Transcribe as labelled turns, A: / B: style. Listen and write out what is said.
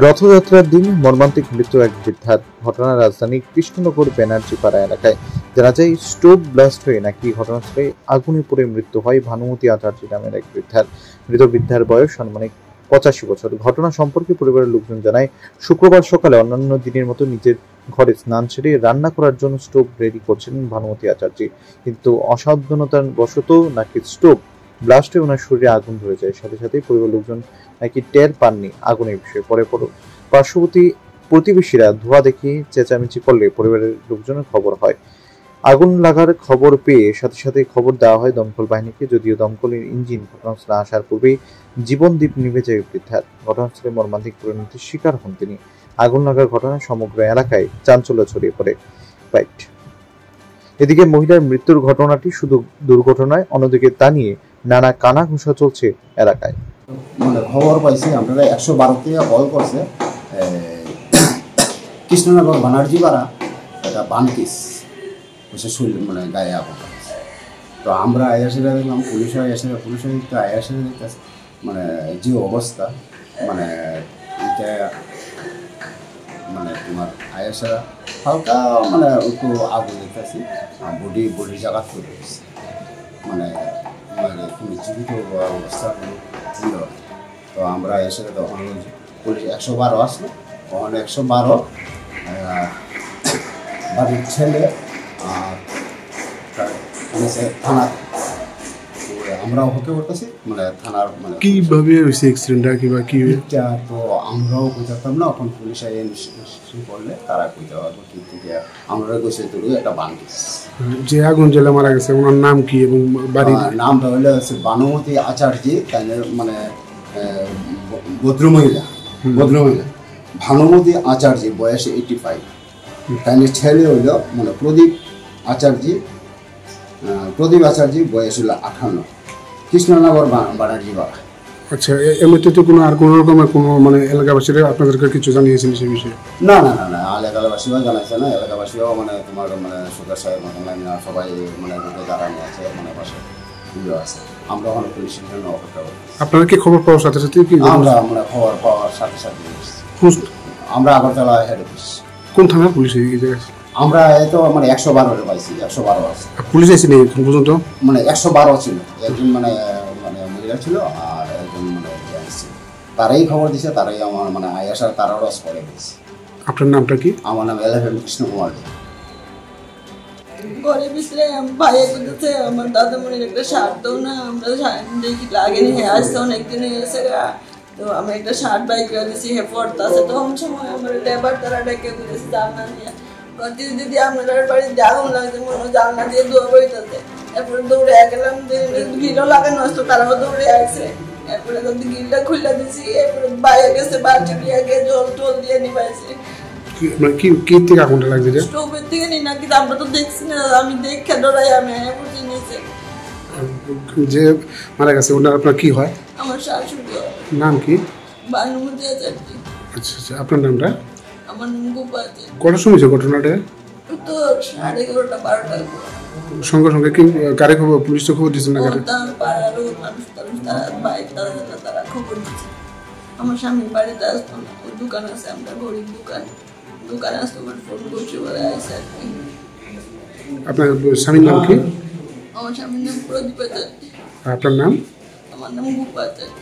A: রথযাত্রার দিন মর্মান্তিক মৃত্যু এক বৃদ্ধার। ঘটনা রাজধানীর কৃষ্ণনগর ব্যানার্জিপাড়া এলাকায়। জানা যায়, স্টোভ ব্লাস্ট হয়ে নাকি ঘটনাস্থলে আগুনে পড়ে মৃত্যু হয় ভানুমতি আচার্য নামের এক বৃদ্ধার। মৃত বৃদ্ধার বয়স আনুমানিক 85 বছর। ঘটনা সম্পর্কে পরিবারের লোকজন জানায়, শুক্রবার সকালে অন্যান্য দিনের মতো নিজের ঘরে স্নান সেরে রান্না করার জন্য স্টোভ রেডি করছিলেন ভানুমতি আচার্য, কিন্তু অসাবধানতার বশত নাকি স্টোভ ব্লাস্ট হয়ে ওনার শরীরে আগুন ধরে যায়। সাথে সাথে পরিবারের লোকজন নাকি টের পাননি আগুনের বিষয়ে। পরে পার্শ্ববর্তী প্রতিবেশীরা ধোঁয়া দেখে চেঁচামেচি করলে পরিবারের লোকজনের খবর হয়। আগুন লাগার খবর পেয়ে সাথে সাথে খবর দেওয়া হয় দমকল বাহিনীকে, যদিও দমকলের ইঞ্জিন ঘটনাস্থলে আসার পূর্বেই জীবনদীপ নিভে যায় বৃদ্ধার। ঘটনাস্থলে মর্মান্তিক পরিণতির শিকার হন তিনি। আগুন লাগার ঘটনায় সমগ্র এলাকায় চাঞ্চল্য ছড়িয়ে পড়ে। এদিকে মহিলার মৃত্যুর ঘটনাটি শুধু দুর্ঘটনায়, অন্যদিকে তা নিয়ে নানা কানাঘুষা চলছে এলাকায়।
B: মানে খবর পাইছি আপনারা 112 থেকে কল করছে কৃষ্ণনগর ব্যানার্জিপাড়া একটা বানকিস মানে গায়ে আগুন। তো আমরা আয়াসেরা দেখলাম, পুলিশ তো আয়াসেরা দেখতেছে মানে যে অবস্থা, মানে এটা মানে তোমার আয়াসেরা হালকা মানে একটু আগুন দেখতেছি, বডি জায়গা করে দিচ্ছে, মানে কোনো জীবিত অবস্থা ছিল। তো আমরা এসে তখন পুলিশ 112 আসলো, তখন 112 বাড়ির ছেলে আর থানা আমরাও হতে করতেছি, মানে থানার মানে
C: কীভাবে হয়েছে অ্যাক্সিডেন্টটা কিংবা কী
B: তো আমরাও বুঝতাম না। এখন পুলিশ করলে তারা কইতে পারবো, কিন্তু আমরা গেছে তো একটা বান্ডিস
C: যে আগুন জ্বলে মারা গেছে ওনার নাম কি এবং বাড়ির
B: নামটা হলো ভানুমতি আচার্য, মানে ভদ্রমহিলা ভানুমতি আচার্য, বয়স 85। তাই ছেলে হইল মানে প্রদীপ আচার্য, বয়স হলো 58, কৃষ্ণনগর ব্যানার্জিপাড়া।
C: আচ্ছা, এমনিতে তো কোনো আর কোনো রকমের কোনো মানে এলাকাবাসীরা আপনাদেরকে কিছু জানিয়েছেন সেই বিষয়ে?
B: না, এলাকাবাসীরাও জানাইছে না। এলাকাবাসীরাও মানে তোমার মানে সুগার সাহেব সবাই মানে দাঁড়ানো আছে, মানে পাশে আছে। আমরা ওখানে পুলিশ স্টেশনে অপেক্ষা করি।
C: আপনারা কি খবর পাওয়ার সাথে সাথে কি
B: আমরা খবর পাওয়ার সাথে সাথে আমরা আগরতলা হেড অফিস।
C: কোন থানার পুলিশ এই জায়গায়?
B: আমরা তো মানে 112 পাইছি, 112 আছে।
C: পুলিশ এসেনি এখন পর্যন্ত?
B: মানে 112 ছিল, একজন মানে মহিলা ছিল আর একজন মানে জেন্টস ছিল। তারাই খবর দিছে, তারাই আমার মানে আয়াসার তারা রস করে দিয়েছে।
C: আপনার নামটা কি?
B: আমার নাম এলএফএম কৃষ্ণ কুমার।
D: ঘরে ভিতরে ভাইয়া করতেছে আমার দাদামণির একটা শার্ট দাও না, আমরা দেখি লাগেনি, হ্যাঁ আসতে অনেকদিন এসে গা। তো আমি একটা শার্ট বাই করে দিয়েছি, হ্যাঁ পড়তেছে। তখন সময় আমার লেবার তারা ডেকে দিয়েছে জানলা দিয়ে, দিদি আপনার বাড়িতে আগুন লাগছে, মনে হয় জানলা দিয়ে দৌড় বইতেছে। এরপরে দৌড়ে গেলাম, গিলও লাগানো আসতো, তারাও দৌড়ে আসছে। এরপরে যদি গিলটা খুলে দিছি, এরপরে বাইরে গেছে, বালতি দিয়ে জল টল দিয়ে নিবাইছে।
C: কি থেকে আগুনটা লাগছে?
D: স্টোভের থেকে নি নাকি, আমরা তো দেখছি না, আমি দেখে ডরাই আমি বুঝে নিয়েছি।
C: যে মারা গেছে ওনার আপনার কি হয়?
D: আমার শাশুড়ি।
C: নাম কি?
D: ভানুমতি আচার্য।
C: আচ্ছা, আপনার নামটা?
D: আমার নাম গোপাল।
C: কটার সময় ঘটনাটা?
D: তো 11:30 12টা।
C: সঙ্গে সঙ্গে কি গাড়ি খবর পুলিশ খবর দিচ্ছে না? গাড়ি
D: তারা খবর দিচ্ছে। আমার স্বামীর বাড়িতে আসতো না, ওই দোকান আছে, আমরা গরিব দোকানে আসতো, আমার ফোন করছি বলে আসে আর কি।
C: আপনার স্বামীর নাম কি?
D: আমার স্বামীর নাম প্রদীপ আচার্য।
C: আপনার নাম?
D: আমার নাম গোপাল আচার্য।